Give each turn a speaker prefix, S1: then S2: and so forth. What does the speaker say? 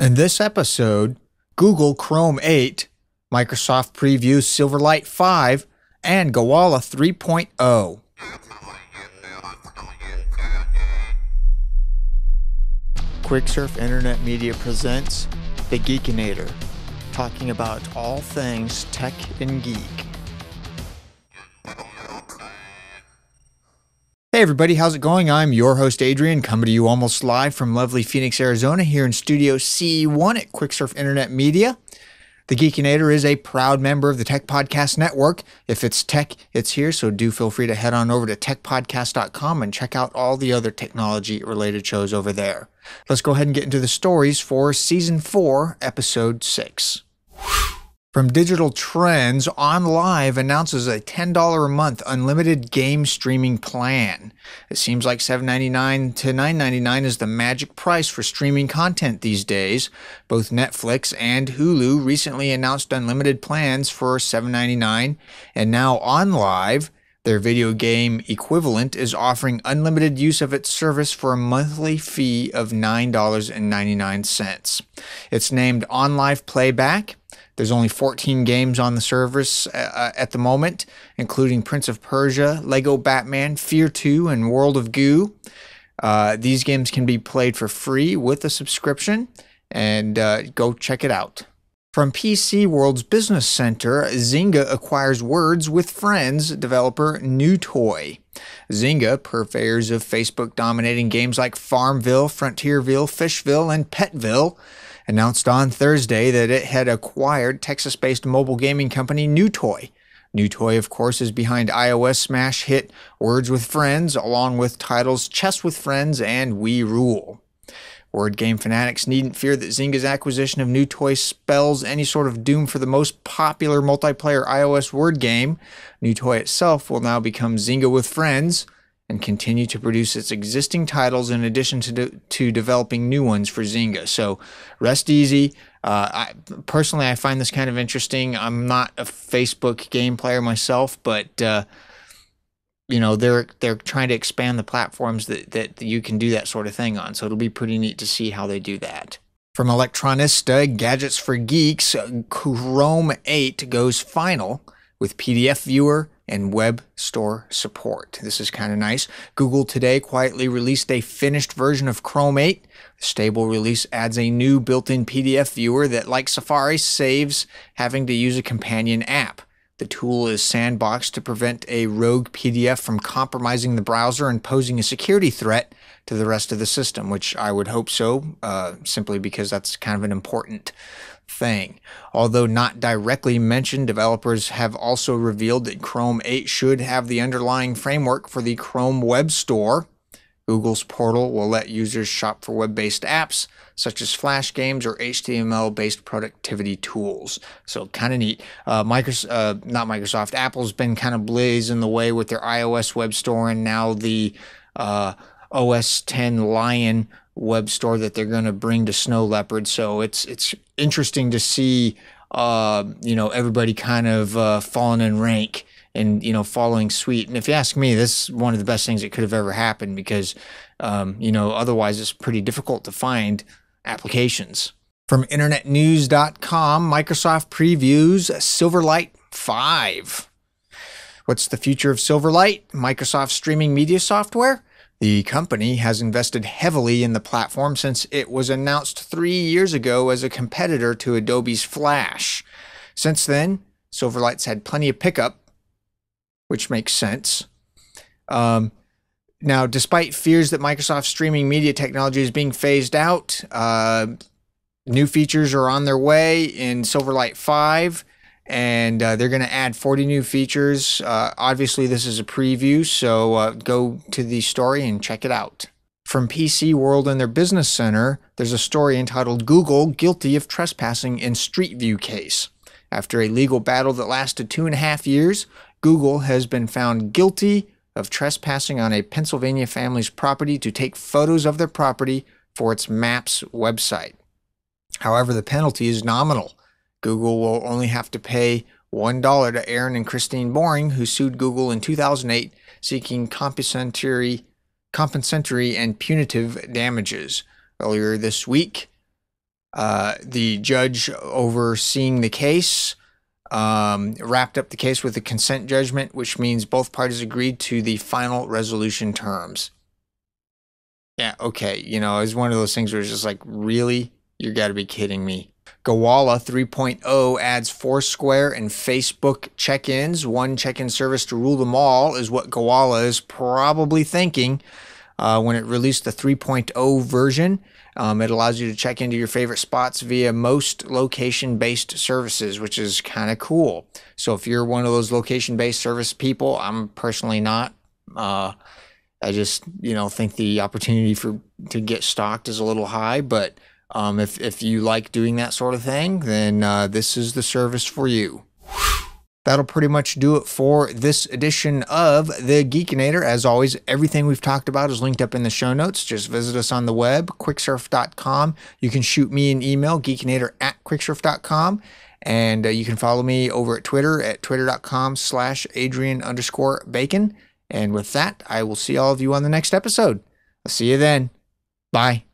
S1: In this episode, Google Chrome 8, Microsoft previews Silverlight 5, and Gowalla 3.0. Quicksurf Internet Media presents The Geekinator, talking about all things tech and geek. Hey everybody, how's it going? I'm your host Adrian, coming to you almost live from lovely Phoenix, Arizona, here in Studio C1 at Quicksurf Internet Media. The Geekinator is a proud member of the Tech Podcast Network. If it's tech, it's here, so do feel free to head on over to techpodcast.com and check out all the other technology-related shows over there. Let's go ahead and get into the stories for Season 4, Episode 6. From Digital Trends, OnLive announces a $10 a month unlimited game streaming plan. It seems like $7.99 to $9.99 is the magic price for streaming content these days. Both Netflix and Hulu recently announced unlimited plans for $7.99, and now OnLive, their video game equivalent, is offering unlimited use of its service for a monthly fee of $9.99. It's named OnLive Playback. There's only 14 games on the service at the moment, including Prince of Persia, Lego Batman, Fear 2, and World of Goo. These games can be played for free with a subscription, and go check it out. From PC World's Business Center, Zynga acquires Words with Friends developer NewToy. Zynga, purveyors of Facebook-dominating games like Farmville, Frontierville, Fishville, and Petville, announced on Thursday that it had acquired Texas-based mobile gaming company NewToy. NewToy, of course, is behind iOS smash hit Words with Friends, along with titles Chess with Friends and We Rule. Word game fanatics needn't fear that Zynga's acquisition of NewToy spells any sort of doom for the most popular multiplayer iOS word game. NewToy itself will now become Zynga with Friends and continue to produce its existing titles in addition to developing new ones for Zynga. So rest easy. Personally, I find this kind of interesting. I'm not a Facebook game player myself, but you know, they're trying to expand the platforms that you can do that sort of thing on. So it'll be pretty neat to see how they do that. From Electronista, Gadgets for Geeks, Chrome 8 goes final with PDF viewer and web store support. This is kind of nice. Google today quietly released a finished version of Chrome 8. The stable release adds a new built-in PDF viewer that, like Safari, saves having to use a companion app. The tool is sandboxed to prevent a rogue PDF from compromising the browser and posing a security threat to the rest of the system, which I would hope so, simply because that's kind of an important thing. Although not directly mentioned, developers have also revealed that Chrome 8 should have the underlying framework for the Chrome Web Store. Google's portal will let users shop for web-based apps such as Flash games or HTML-based productivity tools. So kind of neat. Apple's been kind of blazing the way with their iOS web store, and now the OS X Lion web store that they're going to bring to Snow Leopard. So it's interesting to see everybody kind of falling in rank and following suit. And if you ask me, this is one of the best things that could have ever happened, because otherwise it's pretty difficult to find applications. From internetnews.com, Microsoft previews Silverlight 5. What's the future of Silverlight, Microsoft's streaming media software? The company has invested heavily in the platform since it was announced 3 years ago as a competitor to Adobe's Flash. Since then, Silverlight's had plenty of pickup, which makes sense. Now, despite fears that Microsoft's streaming media technology is being phased out, new features are on their way in Silverlight 5. And they're going to add 40 new features. Obviously, this is a preview, so go to the story and check it out. From PC World and their Business Center, there's a story entitled Google Guilty of Trespassing in Street View Case. After a legal battle that lasted 2.5 years, Google has been found guilty of trespassing on a Pennsylvania family's property to take photos of their property for its Maps website. However, the penalty is nominal. Google will only have to pay $1 to Aaron and Christine Boring, who sued Google in 2008, seeking compensatory and punitive damages. Earlier this week, The judge overseeing the case wrapped up the case with a consent judgment, which means both parties agreed to the final resolution terms. Yeah, okay. You know, it's one of those things where it's just like, really? You got to be kidding me. Gowalla 3.0 adds Foursquare and Facebook check-ins. One check-in service to rule them all is what Gowalla is probably thinking when it released the 3.0 version. It allows you to check into your favorite spots via most location-based services, which is kind of cool. So if you're one of those location-based service people, I'm personally not. I just, think the opportunity to get stocked is a little high, but if you like doing that sort of thing, then this is the service for you. That'll pretty much do it for this edition of the Geekinator. As always, everything we've talked about is linked up in the show notes. Just visit us on the web, quicksurf.com. You can shoot me an email, geekinator@quicksurf.com. And you can follow me over at Twitter at twitter.com/Adrian_bacon. And with that, I will see all of you on the next episode. I'll see you then. Bye.